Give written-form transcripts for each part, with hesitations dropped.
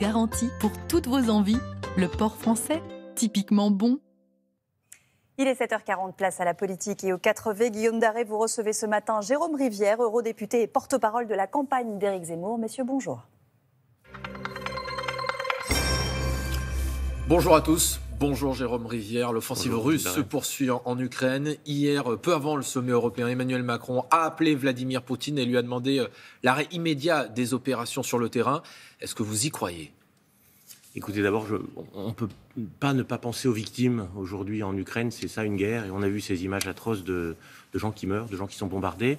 Garantie pour toutes vos envies. Le porc français, typiquement bon. Il est 7h40, place à la politique et au 4V. Guillaume Daré, vous recevez ce matin Jérôme Rivière, eurodéputé et porte-parole de la campagne d'Éric Zemmour. Messieurs, bonjour. Bonjour à tous. Bonjour Jérôme Rivière. L'offensive russe se poursuit en Ukraine. Hier, peu avant le sommet européen, Emmanuel Macron a appelé Vladimir Poutine et lui a demandé l'arrêt immédiat des opérations sur le terrain. Est-ce que vous y croyez ? Écoutez, d'abord, on ne peut pas ne pas penser aux victimes aujourd'hui en Ukraine. C'est ça une guerre. Et on a vu ces images atroces de gens qui meurent, de gens qui sont bombardés.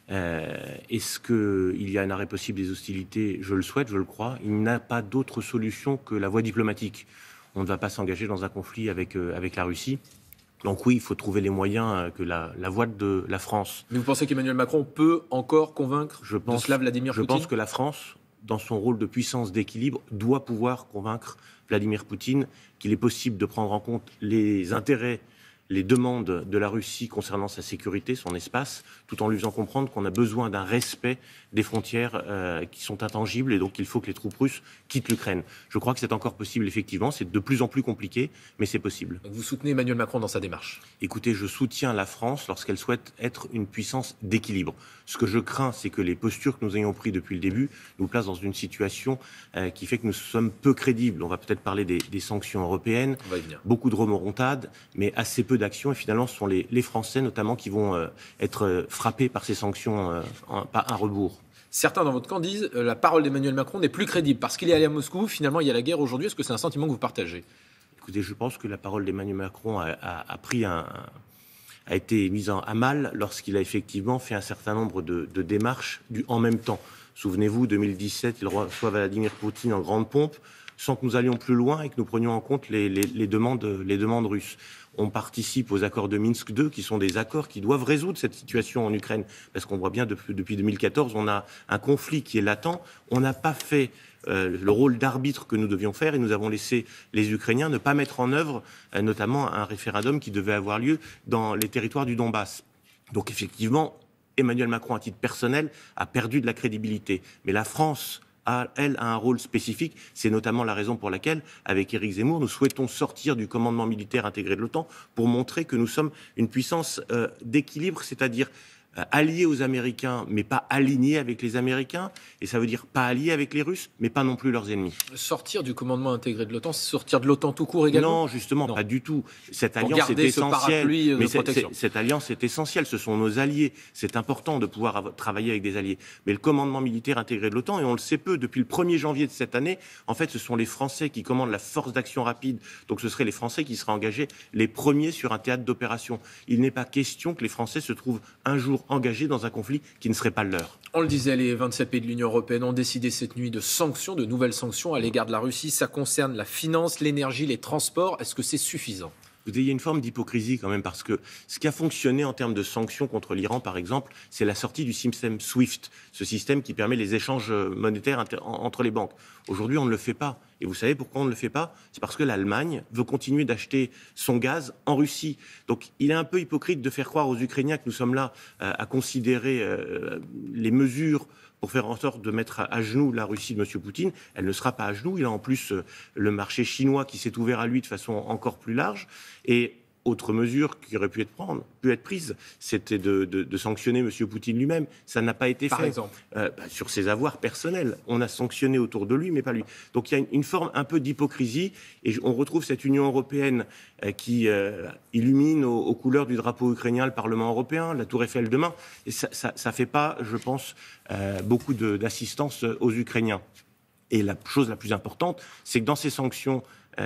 Est-ce qu'il y a un arrêt possible des hostilités ? Je le souhaite, je le crois. Il n'y a pas d'autre solution que la voie diplomatique. On ne va pas s'engager dans un conflit avec la Russie. Donc oui, il faut trouver les moyens que la voie de la France... Mais vous pensez qu'Emmanuel Macron peut encore convaincre de cela Vladimir Poutine ? Je pense que la France, dans son rôle de puissance d'équilibre, doit pouvoir convaincre Vladimir Poutine qu'il est possible de prendre en compte les intérêts, les demandes de la Russie concernant sa sécurité, son espace, tout en lui faisant comprendre qu'on a besoin d'un respect des frontières qui sont intangibles et donc il faut que les troupes russes quittent l'Ukraine. Je crois que c'est encore possible, effectivement. C'est de plus en plus compliqué, mais c'est possible. Donc vous soutenez Emmanuel Macron dans sa démarche ? Écoutez, je soutiens la France lorsqu'elle souhaite être une puissance d'équilibre. Ce que je crains, c'est que les postures que nous ayons prises depuis le début nous placent dans une situation qui fait que nous sommes peu crédibles. On va peut-être parler des sanctions européennes, beaucoup de remontades, mais assez peu d'actions. Et finalement, ce sont les Français, notamment, qui vont être frappés par ces sanctions pas un rebours. Certains dans votre camp disent la parole d'Emmanuel Macron n'est plus crédible parce qu'il est allé à Moscou. Finalement, il y a la guerre aujourd'hui. Est-ce que c'est un sentiment que vous partagez ? Écoutez, je pense que la parole d'Emmanuel Macron a été mise à mal lorsqu'il a effectivement fait un certain nombre de démarches en même temps. Souvenez-vous, 2017, il reçoit Vladimir Poutine en grande pompe, sans que nous allions plus loin et que nous prenions en compte les demandes russes. On participe aux accords de Minsk II, qui sont des accords qui doivent résoudre cette situation en Ukraine. Parce qu'on voit bien, depuis 2014, on a un conflit qui est latent. On n'a pas fait le rôle d'arbitre que nous devions faire et nous avons laissé les Ukrainiens ne pas mettre en œuvre notamment un référendum qui devait avoir lieu dans les territoires du Donbass. Donc effectivement, Emmanuel Macron, à titre personnel, a perdu de la crédibilité. Mais la France... elle a un rôle spécifique. C'est notamment la raison pour laquelle, avec Éric Zemmour, nous souhaitons sortir du commandement militaire intégré de l'OTAN pour montrer que nous sommes une puissance d'équilibre, c'est-à-dire alliés aux Américains, mais pas alignés avec les Américains. Et ça veut dire pas alliés avec les Russes, mais pas non plus leurs ennemis. Sortir du commandement intégré de l'OTAN, c'est sortir de l'OTAN tout court également ? Non, justement, pas du tout. Cette alliance est essentielle. Mais cette alliance est essentielle. Ce sont nos alliés. C'est important de pouvoir travailler avec des alliés. Mais le commandement militaire intégré de l'OTAN, et on le sait peu, depuis le 1er janvier de cette année, en fait, ce sont les Français qui commandent la force d'action rapide. Donc ce seraient les Français qui seraient engagés les premiers sur un théâtre d'opération. Il n'est pas question que les Français se trouvent un jour engagés dans un conflit qui ne serait pas le leur. On le disait, les 27 pays de l'Union européenne ont décidé cette nuit de nouvelles sanctions à l'égard de la Russie. Ça concerne la finance, l'énergie, les transports. Est-ce que c'est suffisant ? Il y a une forme d'hypocrisie quand même, parce que ce qui a fonctionné en termes de sanctions contre l'Iran, par exemple, c'est la sortie du système SWIFT, ce système qui permet les échanges monétaires entre les banques. Aujourd'hui, on ne le fait pas. Et vous savez pourquoi on ne le fait pas ? C'est parce que l'Allemagne veut continuer d'acheter son gaz en Russie. Donc il est un peu hypocrite de faire croire aux Ukrainiens que nous sommes là à considérer les mesures pour faire en sorte de mettre à genoux la Russie de M. Poutine. Elle ne sera pas à genoux. Il a en plus le marché chinois qui s'est ouvert à lui de façon encore plus large. Et autre mesure qui aurait pu être prise, c'était de sanctionner M. Poutine lui-même. Ça n'a pas été fait. Par exemple sur ses avoirs personnels. On a sanctionné autour de lui, mais pas lui. Donc il y a une forme un peu d'hypocrisie. Et on retrouve cette Union européenne qui illumine aux couleurs du drapeau ukrainien le Parlement européen, la Tour Eiffel demain. Et ça ne fait pas, je pense, beaucoup d'assistance aux Ukrainiens. Et la chose la plus importante, c'est que dans ces sanctions,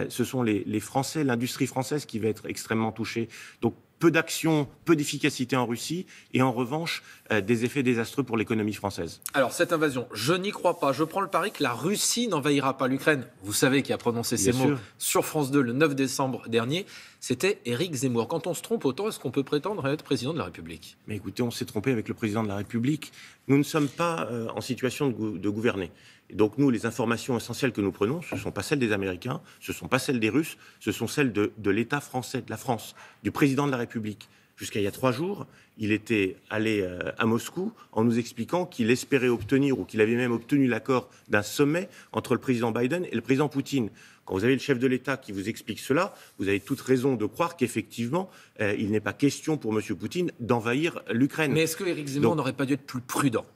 ce sont les Français, l'industrie française qui va être extrêmement touchée. Donc peu d'action, peu d'efficacité en Russie et en revanche des effets désastreux pour l'économie française. Alors cette invasion, je n'y crois pas. Je prends le pari que la Russie n'envahira pas l'Ukraine. Vous savez qui a prononcé ces mots sur France 2 le 9 décembre dernier. C'était Éric Zemmour. Quand on se trompe autant, est-ce qu'on peut prétendre être président de la République ? Mais écoutez, on s'est trompé avec le président de la République. Nous ne sommes pas en situation de gouverner. Et donc nous, les informations essentielles que nous prenons, ce ne sont pas celles des Américains, ce ne sont pas celles des Russes, ce sont celles de l'État français, de la France, du président de la République. jusqu'à il y a 3 jours, il était allé à Moscou en nous expliquant qu'il espérait obtenir, ou qu'il avait même obtenu l'accord d'un sommet entre le président Biden et le président Poutine. Quand vous avez le chef de l'État qui vous explique cela, vous avez toute raison de croire qu'effectivement, il n'est pas question pour M. Poutine d'envahir l'Ukraine. Mais est-ce que Éric Zemmour n'aurait pas dû être plus prudent ?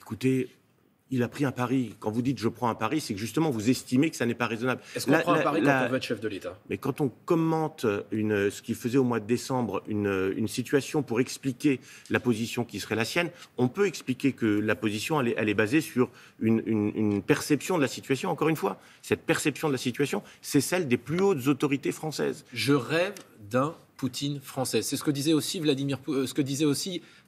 Écoutez, il a pris un pari. Quand vous dites « je prends un pari », c'est que justement vous estimez que ça n'est pas raisonnable. Est-ce qu'on prend un pari quand on veut être chef de l'État ? Mais quand on commente ce qu'il faisait au mois de décembre, une situation pour expliquer la position qui serait la sienne, on peut expliquer que la position, elle est basée sur une perception de la situation. Encore une fois, cette perception de la situation, c'est celle des plus hautes autorités françaises. Je rêve d'un Poutine français. C'est ce que disait aussi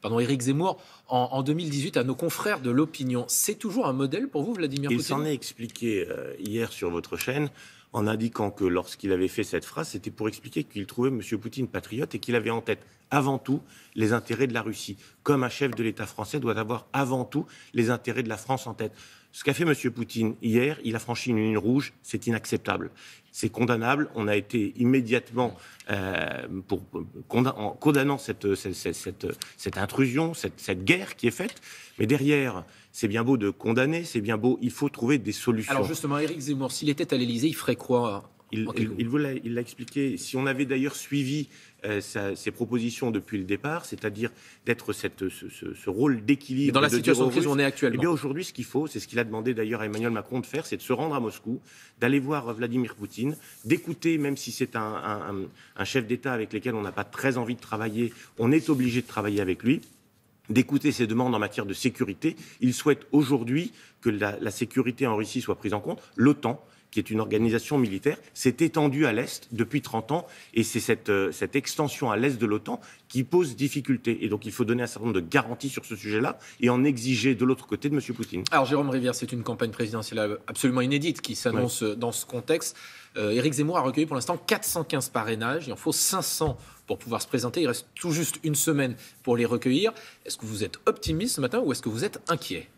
Éric Zemmour en 2018 à nos confrères de l'opinion. C'est toujours un modèle pour vous, Vladimir Poutine ? Il s'en est expliqué hier sur votre chaîne en indiquant que lorsqu'il avait fait cette phrase, c'était pour expliquer qu'il trouvait M. Poutine patriote et qu'il avait en tête avant tout les intérêts de la Russie. Comme un chef de l'État français doit avoir avant tout les intérêts de la France en tête. Ce qu'a fait M. Poutine hier, il a franchi une ligne rouge, c'est inacceptable. C'est condamnable. On a été immédiatement, en condamnant cette intrusion, cette guerre qui est faite. Mais derrière, c'est bien beau de condamner, c'est bien beau, il faut trouver des solutions. Alors justement, Éric Zemmour, s'il était à l'Élysée, il ferait quoi ? Il l'a expliqué. Si on avait d'ailleurs suivi ses propositions depuis le départ, c'est-à-dire d'être ce rôle d'équilibre. Et dans la situation de crise où on est actuellement. Eh bien aujourd'hui, ce qu'il faut, c'est ce qu'il a demandé d'ailleurs à Emmanuel Macron de faire, c'est de se rendre à Moscou, d'aller voir Vladimir Poutine, d'écouter, même si c'est un chef d'État avec lequel on n'a pas très envie de travailler, on est obligé de travailler avec lui, d'écouter ses demandes en matière de sécurité. Il souhaite aujourd'hui que la sécurité en Russie soit prise en compte. L'OTAN, qui est une organisation militaire, s'est étendue à l'Est depuis 30 ans, et c'est cette extension à l'Est de l'OTAN qui pose difficulté. Et donc il faut donner un certain nombre de garanties sur ce sujet-là, et en exiger de l'autre côté de M. Poutine. Alors Jérôme Rivière, c'est une campagne présidentielle absolument inédite qui s'annonce dans ce contexte. Éric Zemmour a recueilli pour l'instant 415 parrainages, il en faut 500 pour pouvoir se présenter, il reste tout juste une semaine pour les recueillir. Est-ce que vous êtes optimiste ce matin ou est-ce que vous êtes inquiet ?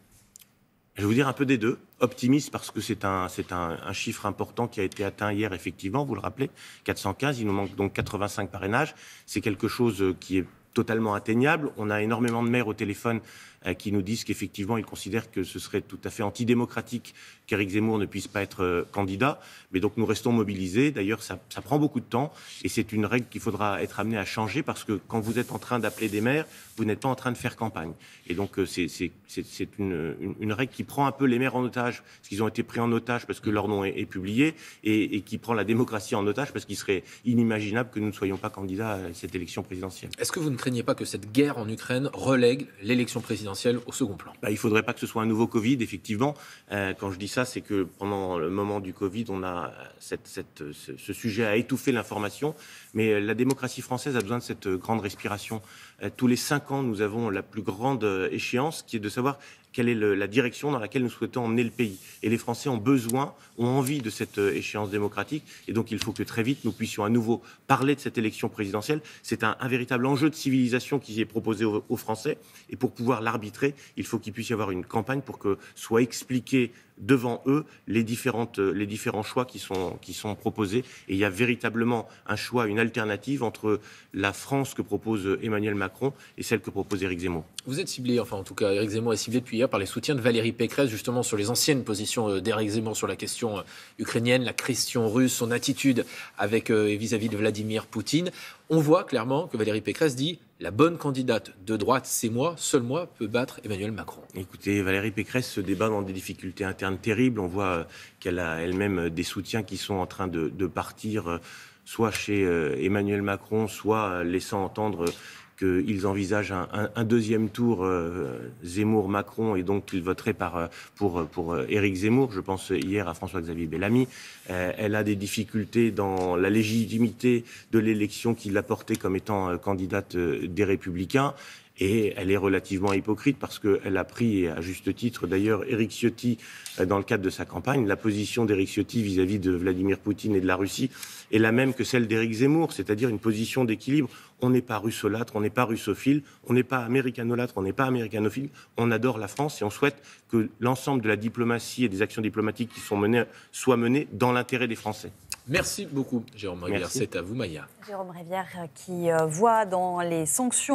Je vais vous dire un peu des deux. Optimiste parce que c'est un chiffre important qui a été atteint hier, effectivement, vous le rappelez, 415, il nous manque donc 85 parrainages. C'est quelque chose qui est totalement atteignable. On a énormément de maires au téléphone qui nous disent qu'effectivement, ils considèrent que ce serait tout à fait antidémocratique qu'Éric Zemmour ne puisse pas être candidat. Mais donc, nous restons mobilisés. D'ailleurs, ça prend beaucoup de temps. Et c'est une règle qu'il faudra être amené à changer parce que quand vous êtes en train d'appeler des maires, vous n'êtes pas en train de faire campagne. Et donc, c'est une règle qui prend un peu les maires en otage, parce qu'ils ont été pris en otage parce que leur nom est publié, et qui prend la démocratie en otage parce qu'il serait inimaginable que nous ne soyons pas candidats à cette élection présidentielle. Est-ce que vous ne craignez pas que cette guerre en Ukraine relègue l'élection présidentielle au second plan ? Il ne faudrait pas que ce soit un nouveau Covid, effectivement. Quand je dis ça, c'est que pendant le moment du Covid, on a ce sujet a étouffé l'information. Mais la démocratie française a besoin de cette grande respiration. Tous les 5 ans, nous avons la plus grande échéance, qui est de savoir quelle est la direction dans laquelle nous souhaitons emmener le pays. Et les Français ont envie de cette échéance démocratique. Et donc, il faut que très vite, nous puissions à nouveau parler de cette élection présidentielle. C'est un véritable enjeu de civilisation qui est proposé aux Français. Et pour pouvoir l'arbitrer, il faut qu'il puisse y avoir une campagne pour que soit expliqué devant eux les différents choix qui sont proposés. Et il y a véritablement un choix, une alternative entre la France que propose Emmanuel Macron et celle que propose Éric Zemmour. Vous êtes ciblé, enfin en tout cas Éric Zemmour est ciblé depuis hier par les soutiens de Valérie Pécresse, justement sur les anciennes positions d'Éric Zemmour sur la question ukrainienne, la question russe, son attitude avec vis-à-vis de Vladimir Poutine. On voit clairement que Valérie Pécresse dit « la bonne candidate de droite, c'est moi, seul moi peut battre Emmanuel Macron ». Écoutez, Valérie Pécresse se débat dans des difficultés internes terribles. On voit qu'elle a elle-même des soutiens qui sont en train de partir, soit chez Emmanuel Macron, soit laissant entendre qu'ils envisagent un deuxième tour Zemmour-Macron et donc qu'ils voteraient pour Éric Zemmour. Je pense hier à François-Xavier Bellamy. Elle a des difficultés dans la légitimité de l'élection qui l'a portée comme étant candidate des Républicains. Et elle est relativement hypocrite parce qu'elle a pris, à juste titre d'ailleurs, Éric Ciotti dans le cadre de sa campagne. La position d'Éric Ciotti vis-à-vis de Vladimir Poutine et de la Russie est la même que celle d'Éric Zemmour, c'est-à-dire une position d'équilibre. On n'est pas russolâtre, on n'est pas russophile, on n'est pas américanolâtre, on n'est pas américanophile. On adore la France et on souhaite que l'ensemble de la diplomatie et des actions diplomatiques qui sont menées soient menées dans l'intérêt des Français. Merci beaucoup, Jérôme Rivière. Merci. C'est à vous, Maya. Jérôme Rivière qui voit dans les sanctions